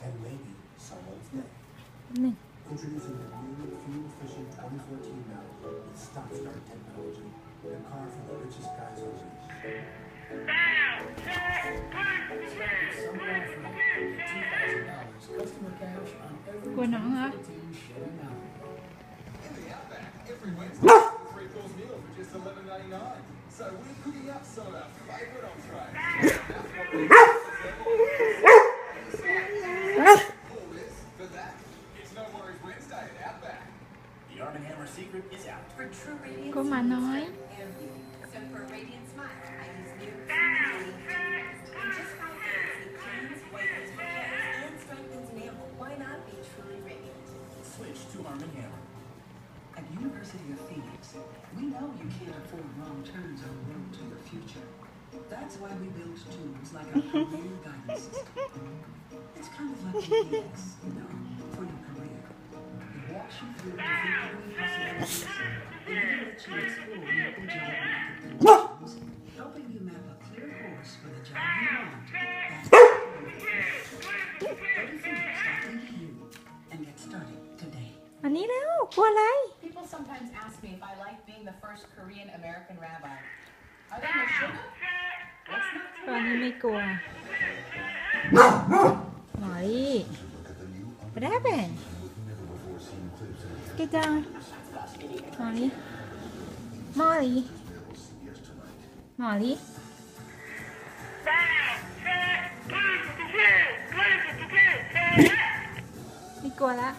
and maybe someone's day. นี่ Introducing the new fuel-efficient 2014 model with stop-start technology. The car for the richest guys on earth. Customer cash on กลัว every น้องเหรอ Chevy Malibu. In the Outback, every Wednesday, 3-course meal for just $11.99. So we're cooking up some of our favourite entrees. All this for that. It's No Worries Wednesday at Outback. The Arm & Hammer secret is out. For true radiance, ก็มาน้อย hair beauty. So for a radiant smile, I use new In just 5 minutes, it cleans, whitens my hair, and strengthens enamel. Why not be truly radiant? Switch to Arm & Hammer. At University of Phoenix, we know you can't afford wrong turns on the road to your future. That's why we built tools like our career guidance system. It's kind of like GPS, for your career. It walks you through the thinking possibilities and then lets you explore local job market conditions, helping you map a clear course for the job you want. Go to Phoenix.edu and get started today. อันนี้แล้วกลัวอะไร People sometimes ask me if I like being the first Korean American rabbi. Are they no sugar? What's not ตอนนี้ไม่กลัวหมอลี่ไปได้แบ่งกี่จังหมอลี่หมอลี่หมอลี่ไม่กลัวละ